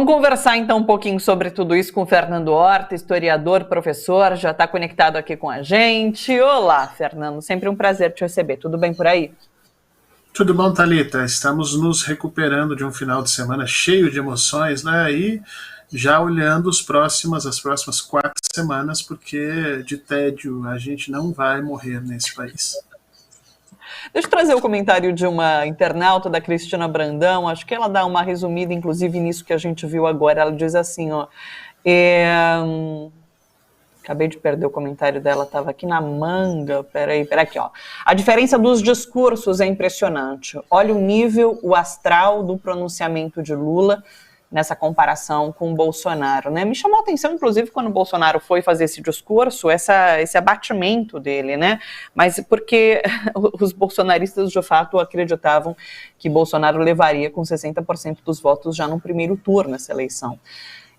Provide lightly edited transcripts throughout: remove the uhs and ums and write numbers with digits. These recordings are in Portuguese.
Vamos conversar então um pouquinho sobre tudo isso com o Fernando Horta, historiador, professor, já está conectado aqui com a gente. Olá, Fernando, sempre um prazer te receber. Tudo bem por aí? Tudo bom, Thalita? Estamos nos recuperando de um final de semana cheio de emoções, né? E já olhando as próximas 4 semanas, porque de tédio a gente não vai morrer nesse país. Deixa eu trazer o comentário de uma internauta, da Cristina Brandão. Acho que ela dá uma resumida, inclusive, nisso que a gente viu agora. Ela diz assim, ó... Acabei de perder o comentário dela, estava aqui na manga. Peraí, aqui, ó. A diferença dos discursos é impressionante. Olha o nível, o astral do pronunciamento de Lula nessa comparação com o Bolsonaro, né? Me chamou a atenção, inclusive, quando o Bolsonaro foi fazer esse discurso, esse abatimento dele, né? Mas porque os bolsonaristas, de fato, acreditavam que Bolsonaro levaria com 60% dos votos já no primeiro turno essa eleição.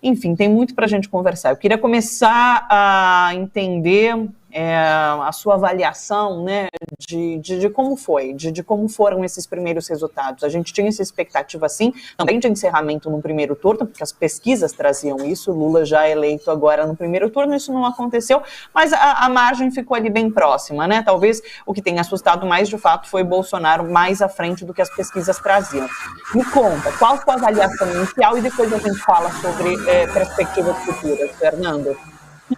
Enfim, tem muito para a gente conversar. Eu queria começar a entender a sua avaliação, né, de como foi, de como foram esses primeiros resultados. A gente tinha essa expectativa, sim, também de encerramento no primeiro turno, porque as pesquisas traziam isso, Lula já eleito agora no primeiro turno, isso não aconteceu, mas a margem ficou ali bem próxima, né? Talvez o que tenha assustado mais, de fato, foi Bolsonaro mais à frente do que as pesquisas traziam. Me conta, qual foi a avaliação inicial e depois a gente fala sobre perspectivas futuras, Fernando?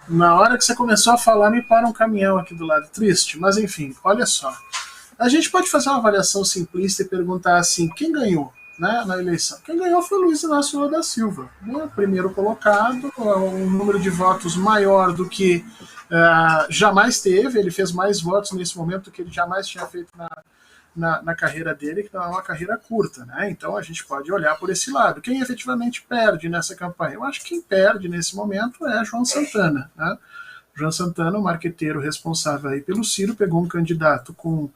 Na hora que você começou a falar, me para um caminhão aqui do lado, triste, mas enfim, olha só. A gente pode fazer uma avaliação simplista e perguntar assim, quem ganhou, né, na eleição? Quem ganhou foi Luiz Inácio Lula da Silva, né, primeiro colocado, um número de votos maior do que jamais teve, ele fez mais votos nesse momento do que ele jamais tinha feito na carreira dele, que não é uma carreira curta, né? Então a gente pode olhar por esse lado. Quem efetivamente perde nessa campanha? Eu acho que quem perde nesse momento é João Santana, né? João Santana, o marqueteiro responsável aí pelo Ciro, pegou um candidato com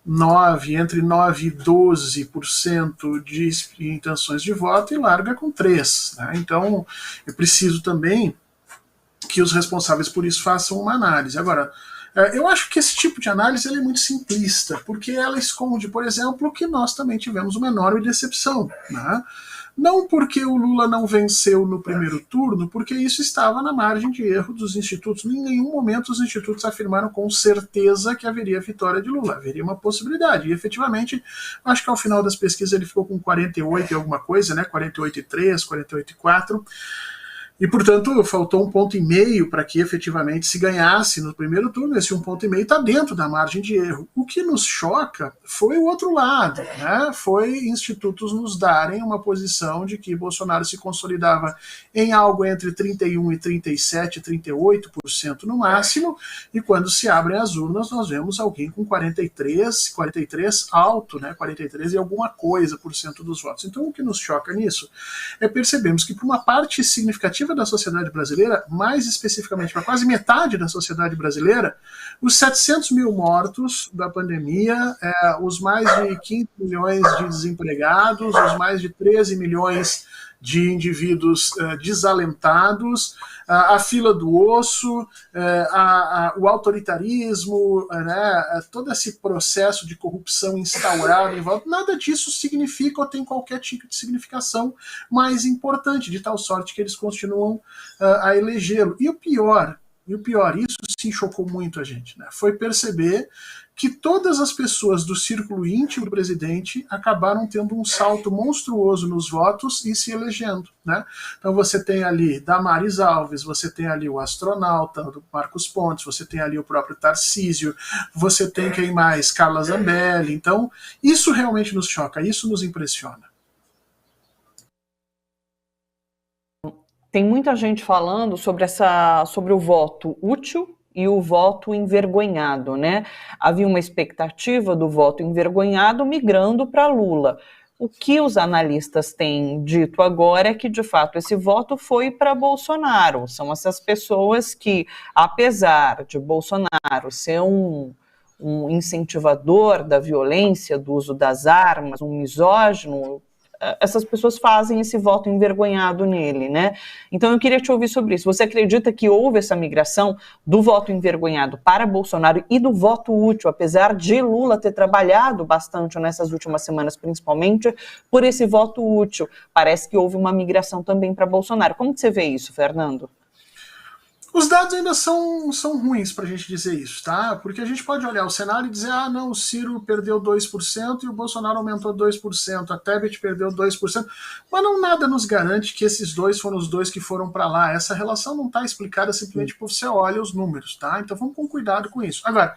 entre 9% e 12% de intenções de voto e larga com 3%. Né? Então eu preciso também que os responsáveis por isso façam uma análise. Agora, eu acho que esse tipo de análise é muito simplista, porque ela esconde, por exemplo, que nós também tivemos uma enorme decepção. Né? Não porque o Lula não venceu no primeiro turno, porque isso estava na margem de erro dos institutos. Em nenhum momento os institutos afirmaram com certeza que haveria vitória de Lula. Haveria uma possibilidade. E efetivamente, acho que ao final das pesquisas ele ficou com 48 e alguma coisa, né? 48,3, 48,4. E, portanto, faltou 1,5 ponto para que efetivamente se ganhasse no primeiro turno. Esse 1,5 ponto está dentro da margem de erro. O que nos choca foi o outro lado, né? Foi institutos nos darem uma posição de que Bolsonaro se consolidava em algo entre 31% e 37%, 38% no máximo, e quando se abrem as urnas nós vemos alguém com 43 alto, né? 43 e alguma coisa por cento dos votos. Então o que nos choca nisso é percebermos que para uma parte significativa da sociedade brasileira, mais especificamente para quase metade da sociedade brasileira, os 700 mil mortos da pandemia, os mais de 15 milhões de desempregados, os mais de 13 milhões de indivíduos desalentados, a fila do osso, o autoritarismo, né, todo esse processo de corrupção instaurado em volta, nada disso significa ou tem qualquer tipo de significação mais importante, de tal sorte que eles continuam a elegê-lo. E o pior, isso sim chocou muito a gente, né, foi perceber que todas as pessoas do círculo íntimo do presidente acabaram tendo um salto monstruoso nos votos e se elegendo. Né? Então você tem ali Damares Alves, você tem ali o astronauta, do Marcos Pontes, você tem ali o próprio Tarcísio, você tem quem mais? Carla Zambelli. Então isso realmente nos choca, isso nos impressiona. Tem muita gente falando sobre o voto útil e o voto envergonhado, né? Havia uma expectativa do voto envergonhado migrando para Lula. O que os analistas têm dito agora é que, de fato, esse voto foi para Bolsonaro. São essas pessoas que, apesar de Bolsonaro ser um incentivador da violência, do uso das armas, um misógino, essas pessoas fazem esse voto envergonhado nele, né? Então eu queria te ouvir sobre isso. Você acredita que houve essa migração do voto envergonhado para Bolsonaro e do voto útil, apesar de Lula ter trabalhado bastante nessas últimas semanas, principalmente por esse voto útil? Parece que houve uma migração também para Bolsonaro. Como que você vê isso, Fernando? Os dados ainda são ruins para a gente dizer isso, tá? Porque a gente pode olhar o cenário e dizer, não, o Ciro perdeu 2% e o Bolsonaro aumentou 2%, a Tebet perdeu 2%, mas não nada nos garante que esses dois foram os dois que foram para lá. Essa relação não está explicada simplesmente porque você olha os números, tá? Então vamos com cuidado com isso. Agora,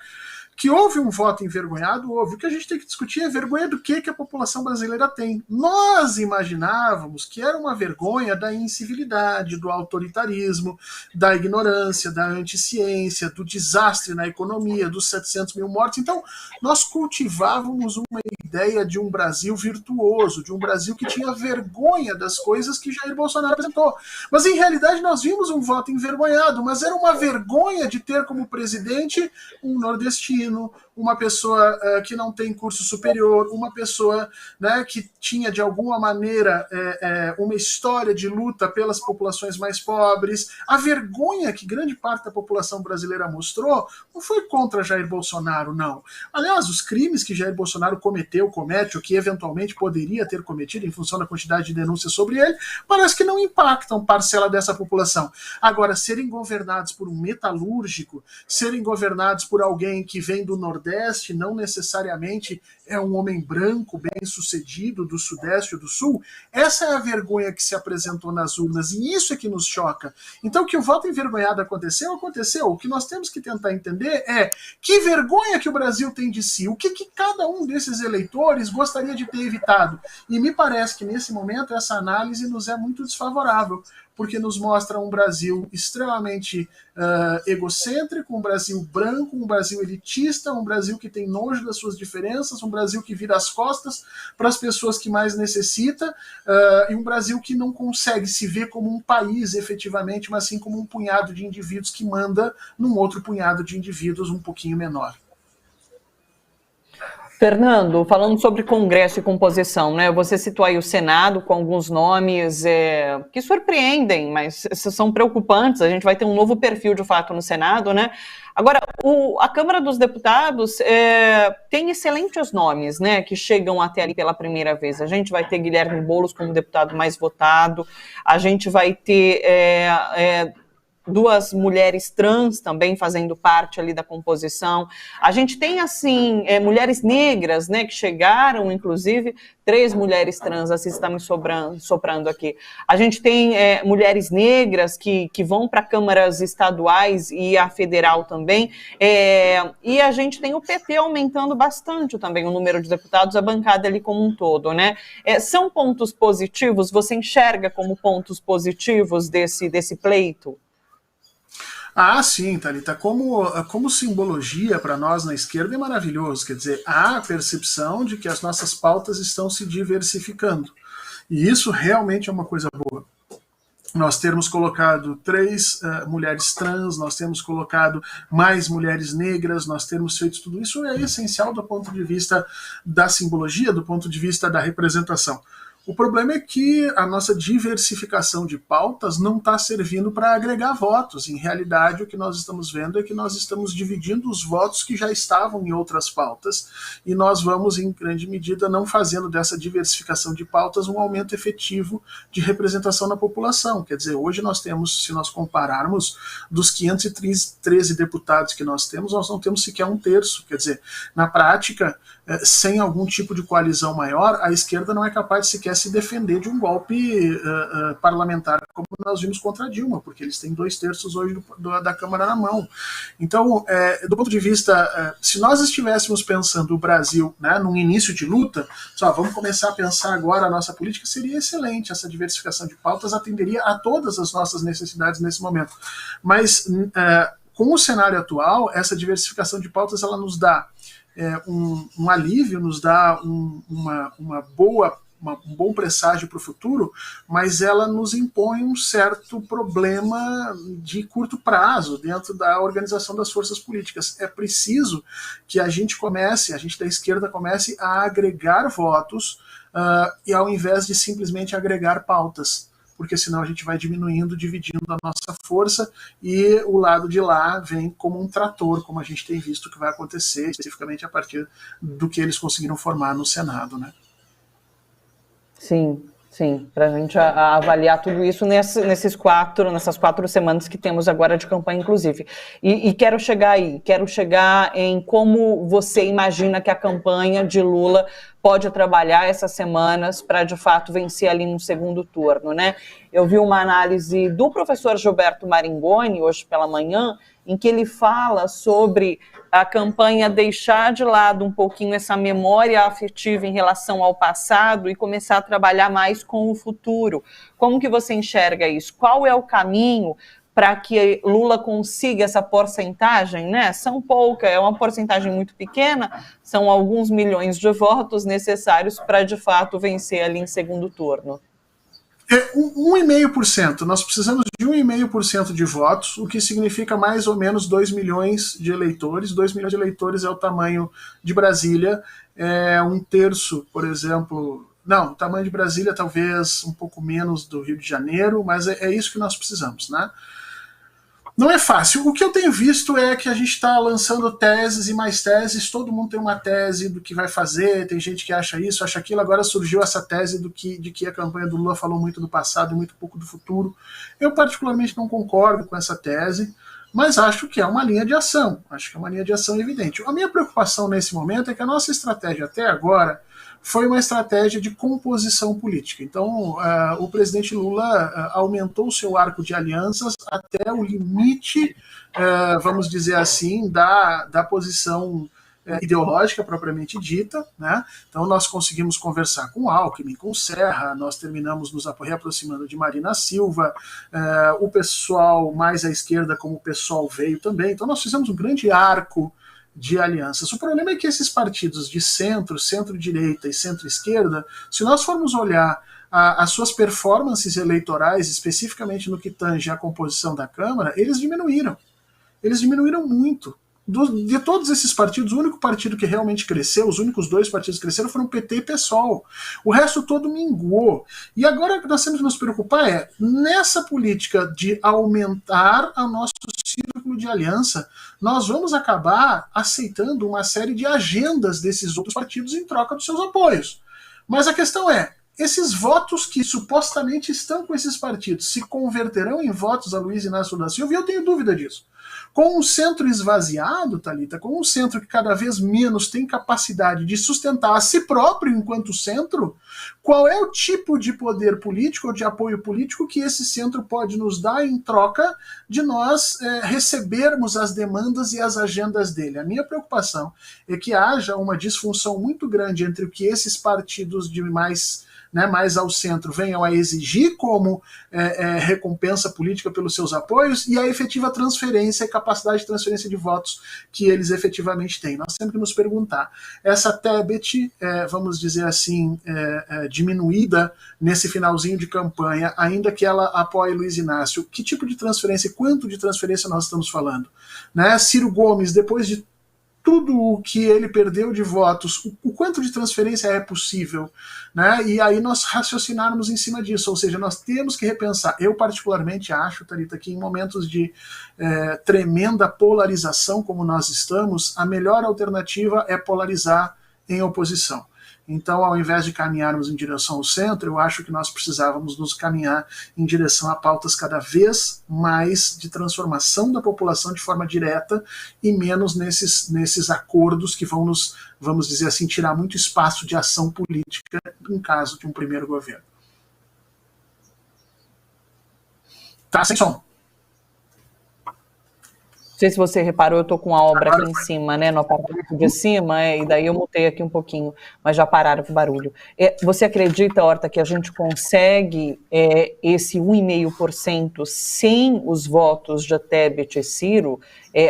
que houve um voto envergonhado, houve. O que a gente tem que discutir é vergonha do que a população brasileira tem. Nós imaginávamos que era uma vergonha da incivilidade, do autoritarismo, da ignorância, da anticiência, do desastre na economia, dos 700 mil mortos. Então, nós cultivávamos uma ideia de um Brasil virtuoso, de um Brasil que tinha vergonha das coisas que Jair Bolsonaro apresentou. Mas, em realidade, nós vimos um voto envergonhado, mas era uma vergonha de ter como presidente um nordestino, uma pessoa que não tem curso superior, uma pessoa, né, que tinha de alguma maneira uma história de luta pelas populações mais pobres. A vergonha que grande parte da população brasileira mostrou não foi contra Jair Bolsonaro, não. Aliás, os crimes que Jair Bolsonaro comete, ou que eventualmente poderia ter cometido em função da quantidade de denúncias sobre ele, parece que não impactam parcela dessa população. Agora, serem governados por um metalúrgico, serem governados por alguém que vem do Nordeste, não necessariamente é um homem branco, bem-sucedido, do Sudeste ou do Sul, essa é a vergonha que se apresentou nas urnas, e isso é que nos choca. Então, que o voto envergonhado aconteceu. O que nós temos que tentar entender é que vergonha que o Brasil tem de si, o que cada um desses eleitores gostaria de ter evitado. E me parece que, nesse momento, essa análise nos é muito desfavorável, porque nos mostra um Brasil extremamente egocêntrico, um Brasil branco, um Brasil elitista, um Brasil que tem nojo das suas diferenças, um Brasil que vira as costas para as pessoas que mais necessita, e um Brasil que não consegue se ver como um país efetivamente, mas sim como um punhado de indivíduos que manda num outro punhado de indivíduos um pouquinho menor. Fernando, falando sobre Congresso e composição, né? Você citou aí o Senado com alguns nomes que surpreendem, mas são preocupantes. A gente vai ter um novo perfil de fato no Senado, né? Agora, a Câmara dos Deputados tem excelentes nomes, né? Que chegam até ali pela primeira vez. A gente vai ter Guilherme Boulos como deputado mais votado. A gente vai ter duas mulheres trans também fazendo parte ali da composição. A gente tem, assim, mulheres negras, né, que chegaram, inclusive, 3 mulheres trans, assim, está me soprando aqui. A gente tem mulheres negras que vão para câmaras estaduais e a federal também, e a gente tem o PT aumentando bastante também o número de deputados, a bancada ali como um todo, né? São pontos positivos? Você enxerga como pontos positivos desse pleito? Sim, Thalita, como simbologia para nós na esquerda é maravilhoso, quer dizer, há a percepção de que as nossas pautas estão se diversificando, e isso realmente é uma coisa boa. Nós termos colocado 3 mulheres trans, nós temos colocado mais mulheres negras, nós temos feito tudo isso, é essencial do ponto de vista da simbologia, do ponto de vista da representação. O problema é que a nossa diversificação de pautas não está servindo para agregar votos. Em realidade, o que nós estamos vendo é que nós estamos dividindo os votos que já estavam em outras pautas, e nós vamos, em grande medida, não fazendo dessa diversificação de pautas um aumento efetivo de representação na população. Quer dizer, hoje nós temos, se nós compararmos, dos 513 deputados que nós não temos sequer 1/3. Quer dizer, na prática, sem algum tipo de coalizão maior, a esquerda não é capaz de sequer se defender de um golpe parlamentar como nós vimos contra a Dilma, porque eles têm 2/3 hoje da Câmara na mão. Então, do ponto de vista, se nós estivéssemos pensando o Brasil, né, num início de luta, vamos começar a pensar agora a nossa política, seria excelente. Essa diversificação de pautas atenderia a todas as nossas necessidades nesse momento. Mas, com o cenário atual, essa diversificação de pautas ela nos dá um alívio, nos dá um bom presságio para o futuro, mas ela nos impõe um certo problema de curto prazo dentro da organização das forças políticas. É preciso que a gente da esquerda comece a agregar votos e ao invés de simplesmente agregar pautas, porque senão a gente vai diminuindo, dividindo a nossa força, e o lado de lá vem como um trator, como a gente tem visto que vai acontecer, especificamente a partir do que eles conseguiram formar no Senado, né? Sim, sim, para a gente avaliar tudo isso nessas 4 semanas que temos agora de campanha, inclusive. E quero chegar aí, quero chegar em como você imagina que a campanha de Lula pode trabalhar essas semanas para, de fato, vencer ali no segundo turno, né? Eu vi uma análise do professor Gilberto Maringoni, hoje pela manhã, em que ele fala sobre a campanha deixar de lado um pouquinho essa memória afetiva em relação ao passado e começar a trabalhar mais com o futuro. Como que você enxerga isso? Qual é o caminho para que Lula consiga essa porcentagem, né? É uma porcentagem muito pequena, são alguns milhões de votos necessários para, de fato, vencer ali em segundo turno. 1,5%. Nós precisamos de 1,5% de votos, o que significa mais ou menos 2 milhões de eleitores. 2 milhões de eleitores é o tamanho de Brasília, é um terço, por exemplo. Não, o tamanho de Brasília talvez um pouco menos do Rio de Janeiro, mas é isso que nós precisamos, né? Não é fácil. O que eu tenho visto é que a gente está lançando teses e mais teses, todo mundo tem uma tese do que vai fazer, tem gente que acha isso, acha aquilo, agora surgiu essa tese de que a campanha do Lula falou muito do passado e muito pouco do futuro. Eu particularmente não concordo com essa tese, mas acho que é uma linha de ação, evidente. A minha preocupação nesse momento é que a nossa estratégia até agora foi uma estratégia de composição política. Então, o presidente Lula aumentou o seu arco de alianças até o limite, vamos dizer assim, da posição ideológica propriamente dita, né? Então nós conseguimos conversar com Alckmin, com Serra, nós terminamos nos reaproximando de Marina Silva, o pessoal mais à esquerda como o PSOL veio também, então nós fizemos um grande arco de alianças. O problema é que esses partidos de centro, centro-direita e centro-esquerda, se nós formos olhar as suas performances eleitorais, especificamente no que tange a composição da Câmara, eles diminuíram. Eles diminuíram muito. De todos esses partidos, o único partido que realmente cresceu, os únicos 2 partidos que cresceram foram PT e PSOL. O resto todo minguou. E agora o que nós temos que nos preocupar nessa política de aumentar o nosso círculo de aliança, nós vamos acabar aceitando uma série de agendas desses outros partidos em troca dos seus apoios. Mas a questão esses votos que supostamente estão com esses partidos se converterão em votos a Luiz Inácio Lula da Silva? E eu tenho dúvida disso. Com um centro esvaziado, Thalita, com um centro que cada vez menos tem capacidade de sustentar a si próprio enquanto centro, qual é o tipo de poder político ou de apoio político que esse centro pode nos dar em troca de nós recebermos as demandas e as agendas dele? A minha preocupação é que haja uma disfunção muito grande entre o que esses partidos de mais ao centro venham a exigir como recompensa política pelos seus apoios e a efetiva transferência e capacidade de transferência de votos que eles efetivamente têm. Nós temos que nos perguntar, essa Tebet, vamos dizer assim, diminuída nesse finalzinho de campanha, ainda que ela apoie Luiz Inácio, que tipo de transferência e quanto de transferência nós estamos falando? Ciro Gomes, depois de tudo o que ele perdeu de votos, o quanto de transferência é possível, né? E aí nós raciocinarmos em cima disso, ou seja, nós temos que repensar. Eu particularmente acho, Thalita, que em momentos de tremenda polarização como nós estamos, a melhor alternativa é polarizar em oposição. Então, ao invés de caminharmos em direção ao centro, eu acho que nós precisávamos nos caminhar em direção a pautas cada vez mais de transformação da população de forma direta e menos nesses acordos que vão nos, vamos dizer assim, tirar muito espaço de ação política em caso de um primeiro governo. Tá sem som. Não sei se você reparou, eu estou com a obra aqui em cima, né, no apartamento de cima, e daí eu mutei aqui um pouquinho, mas já pararam com o barulho. Você acredita, Horta, que a gente consegue esse 1,5% sem os votos de Tebet e Ciro?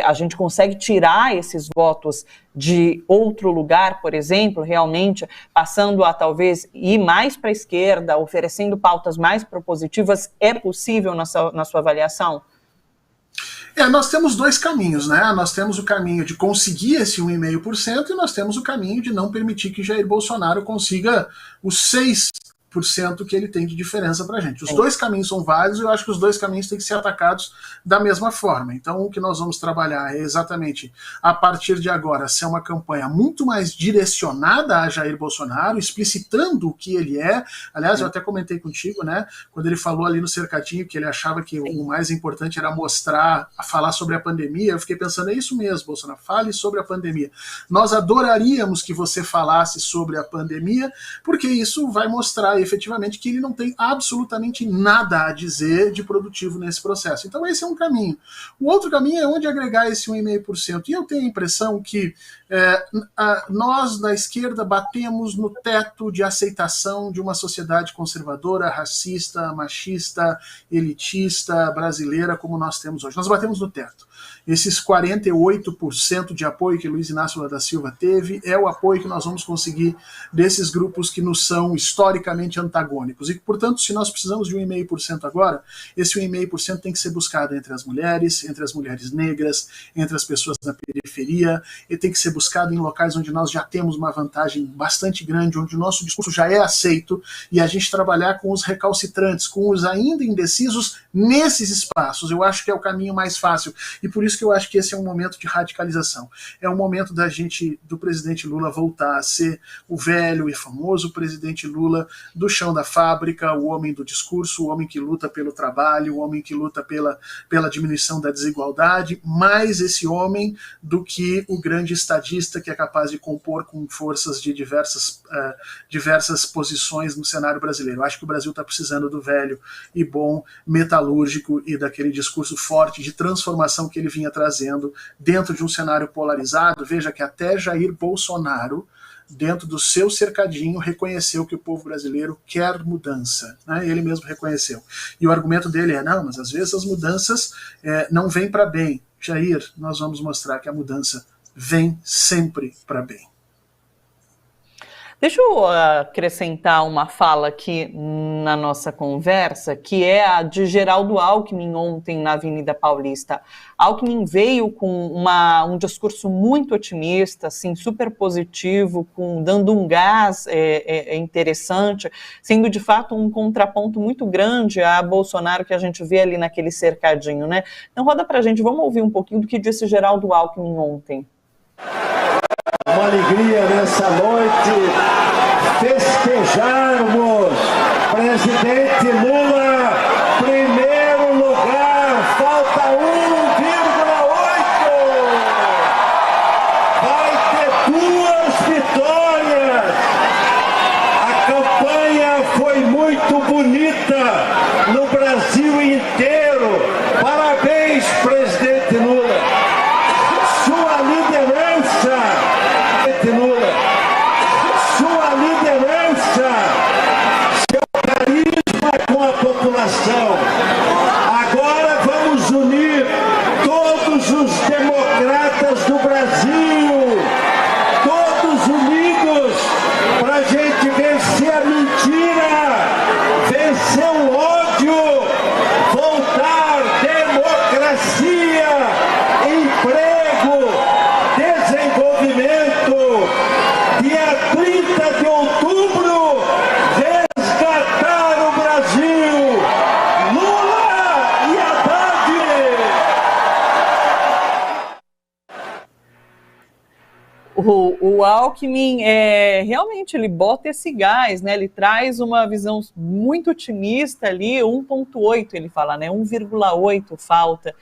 A gente consegue tirar esses votos de outro lugar, por exemplo, realmente, passando a talvez ir mais para a esquerda, oferecendo pautas mais propositivas? É possível na sua avaliação? Nós temos dois caminhos, né? Nós temos o caminho de conseguir esse 1,5% e nós temos o caminho de não permitir que Jair Bolsonaro consiga os 6% que ele tem de diferença para a gente. Os dois caminhos são válidos e eu acho que os dois caminhos têm que ser atacados da mesma forma. Então, o que nós vamos trabalhar é exatamente, a partir de agora, ser uma campanha muito mais direcionada a Jair Bolsonaro, explicitando o que ele é. Aliás, eu até comentei contigo, né, quando ele falou ali no cercadinho que ele achava que o mais importante era falar sobre a pandemia. Eu fiquei pensando, é isso mesmo, Bolsonaro, fale sobre a pandemia. Nós adoraríamos que você falasse sobre a pandemia, porque isso vai mostrar efetivamente que ele não tem absolutamente nada a dizer de produtivo nesse processo. Então esse é um caminho. O outro caminho é onde agregar esse 1,5%. E eu tenho a impressão que nós, da esquerda, batemos no teto de aceitação de uma sociedade conservadora, racista, machista, elitista, brasileira, como nós temos hoje. Nós batemos no teto. Esses 48% de apoio que Luiz Inácio Lula da Silva teve é o apoio que nós vamos conseguir desses grupos que nos são historicamente antagônicos. E, portanto, se nós precisamos de 1,5% agora, esse 1,5% tem que ser buscado entre as mulheres negras, entre as pessoas da periferia, e tem que ser buscado em locais onde nós já temos uma vantagem bastante grande, onde o nosso discurso já é aceito, e a gente trabalhar com os recalcitrantes, com os ainda indecisos nesses espaços. Eu acho que é o caminho mais fácil. E por isso que eu acho que esse é um momento de radicalização. É um momento do presidente Lula voltar a ser o velho e famoso presidente Lula do chão da fábrica, o homem do discurso, o homem que luta pelo trabalho, o homem que luta pela diminuição da desigualdade, mais esse homem do que o grande estadista que é capaz de compor com forças de diversas posições no cenário brasileiro. Eu acho que o Brasil está precisando do velho e bom metalúrgico e daquele discurso forte de transformação que ele vinha trazendo dentro de um cenário polarizado. Veja que até Jair Bolsonaro, dentro do seu cercadinho, reconheceu que o povo brasileiro quer mudança, né? Ele mesmo reconheceu. E o argumento dele é, não, mas às vezes as mudanças não vêm para bem. Jair, nós vamos mostrar que a mudança vem sempre para bem. Deixa eu acrescentar uma fala aqui na nossa conversa, que é a de Geraldo Alckmin ontem na Avenida Paulista. Alckmin veio com um discurso muito otimista, assim, super positivo, dando um gás interessante, sendo de fato um contraponto muito grande a Bolsonaro que a gente vê ali naquele cercadinho, né? Então roda pra gente, vamos ouvir um pouquinho do que disse Geraldo Alckmin ontem. Uma alegria nessa noite festejarmos presidente Lula, primeiro lugar, falta 1,8. Vai ter 2 vitórias. A campanha foi muito bonita no Brasil inteiro. Parabéns, presidente Lula. Sua liderança, seu carisma com a população. Agora vamos unir todos os democratas do Brasil, todos unidos, para a gente vencer a mentira, vencer o ódio, voltar democracia, emprego, desenvolvimento. Dia 30 de outubro, resgatar o Brasil. Lula e Haddad. O Alckmin, realmente, ele bota esse gás, né? Ele traz uma visão muito otimista ali, 1,8 ele fala, né? 1,8 falta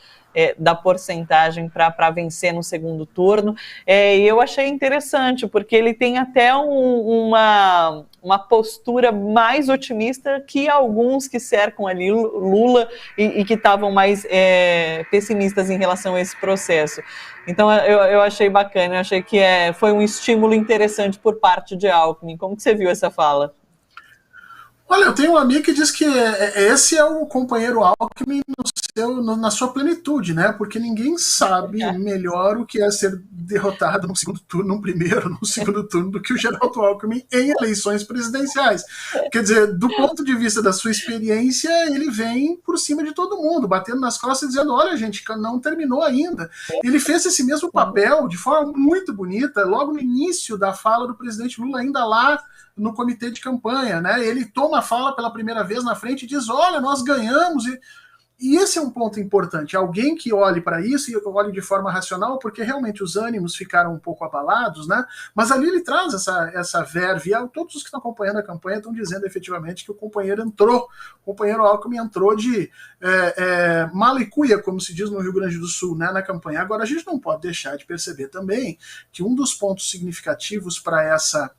da porcentagem para vencer no segundo turno. E eu achei interessante, porque ele tem até uma postura mais otimista que alguns que cercam ali Lula e que estavam mais pessimistas em relação a esse processo. Então eu achei bacana, eu achei que foi um estímulo interessante por parte de Alckmin. Como que você viu essa fala? Olha, eu tenho um amigo que diz que esse é o companheiro Alckmin no na sua plenitude, né? Porque ninguém sabe melhor o que é ser derrotado no segundo turno, no primeiro, no segundo turno, do que o Geraldo Alckmin em eleições presidenciais. Quer dizer, do ponto de vista da sua experiência, ele vem por cima de todo mundo, batendo nas costas e dizendo, olha, gente, não terminou ainda. Ele fez esse mesmo papel de forma muito bonita, logo no início da fala do presidente Lula, ainda lá no comitê de campanha, né? Ele toma a fala pela primeira vez na frente e diz, olha, nós ganhamos. E esse é um ponto importante, alguém que olhe para isso e olhe de forma racional, porque realmente os ânimos ficaram um pouco abalados, né? Mas ali ele traz essa verve, e todos os que estão acompanhando a campanha estão dizendo efetivamente que o companheiro Alckmin entrou de mala e cuia, como se diz no Rio Grande do Sul, né, na campanha. Agora, a gente não pode deixar de perceber também que um dos pontos significativos para essa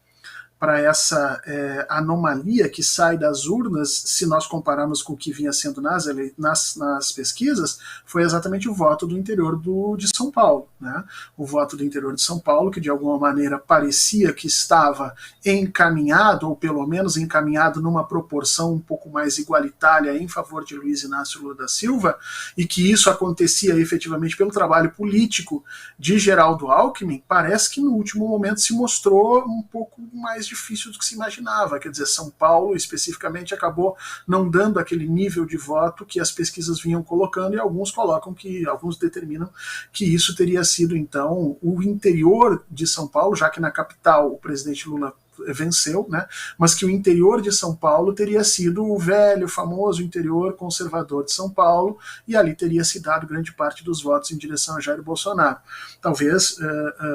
anomalia que sai das urnas, se nós compararmos com o que vinha sendo nas pesquisas, foi exatamente o voto do interior de São Paulo, né? O voto do interior de São Paulo, que de alguma maneira parecia que estava encaminhado, ou pelo menos encaminhado numa proporção um pouco mais igualitária em favor de Luiz Inácio Lula da Silva, e que isso acontecia efetivamente pelo trabalho político de Geraldo Alckmin, parece que no último momento se mostrou um pouco mais difícil do que se imaginava. Quer dizer, São Paulo especificamente acabou não dando aquele nível de voto que as pesquisas vinham colocando, e alguns determinam que isso teria sido então o interior de São Paulo, já que na capital o presidente Lula venceu, né? Mas que o interior de São Paulo teria sido o velho, famoso interior conservador de São Paulo, e ali teria se dado grande parte dos votos em direção a Jair Bolsonaro. Talvez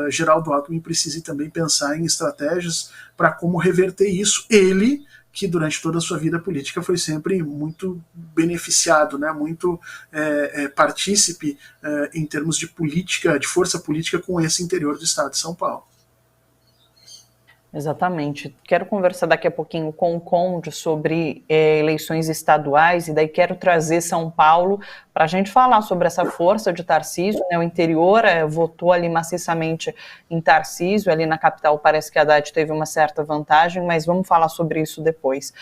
Geraldo Alckmin precise também pensar em estratégias para como reverter isso. Ele, que durante toda a sua vida política foi sempre muito beneficiado, né, muito partícipe em termos de política, de força política com esse interior do estado de São Paulo. Exatamente. Quero conversar daqui a pouquinho com o Conde sobre eleições estaduais, e daí quero trazer São Paulo para a gente falar sobre essa força de Tarcísio, né? O interior votou ali maciçamente em Tarcísio, ali na capital parece que a Haddad teve uma certa vantagem, mas vamos falar sobre isso depois.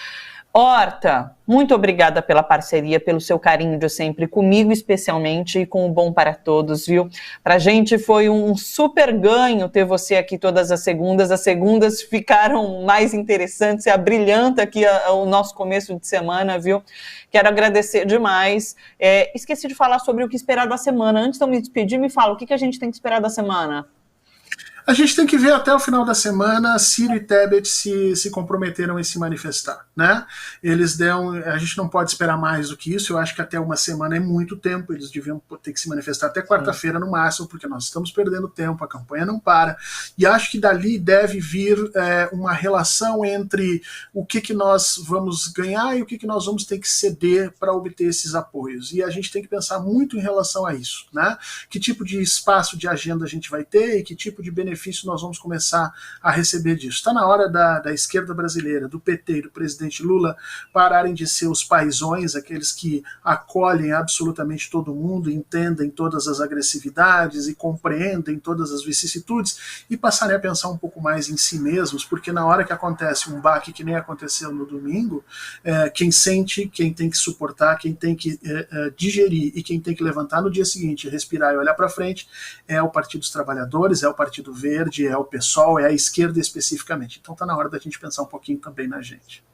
Horta, muito obrigada pela parceria, pelo seu carinho de sempre comigo, especialmente, e com o Bom para Todos, viu? Pra gente foi um super ganho ter você aqui todas as segundas ficaram mais interessantes, e abrilhanta aqui o nosso começo de semana, viu? Quero agradecer demais. Esqueci de falar sobre o que esperar da semana. Antes de eu me despedir, me fala, o que a gente tem que esperar da semana? A gente tem que ver até o final da semana. Ciro e Tebet se comprometeram em se manifestar, né? A gente não pode esperar mais do que isso. Eu acho que até uma semana é muito tempo. Eles deviam ter que se manifestar até quarta-feira no máximo, porque nós estamos perdendo tempo, a campanha não para. E acho que dali deve vir uma relação entre o que nós vamos ganhar e o que nós vamos ter que ceder para obter esses apoios. E a gente tem que pensar muito em relação a isso, né? Que tipo de espaço de agenda a gente vai ter e que tipo de benefício nós vamos começar a receber disso. Está na hora da esquerda brasileira, do PT e do presidente Lula pararem de ser os paizões, aqueles que acolhem absolutamente todo mundo, entendem todas as agressividades e compreendem todas as vicissitudes, e passarem a pensar um pouco mais em si mesmos, porque na hora que acontece um baque que nem aconteceu no domingo, quem sente, quem tem que suportar, quem tem que digerir e quem tem que levantar no dia seguinte, respirar e olhar para frente, é o Partido dos Trabalhadores, é o Partido Verde, é o PSOL, é a esquerda especificamente. Então está na hora da gente pensar um pouquinho também na gente.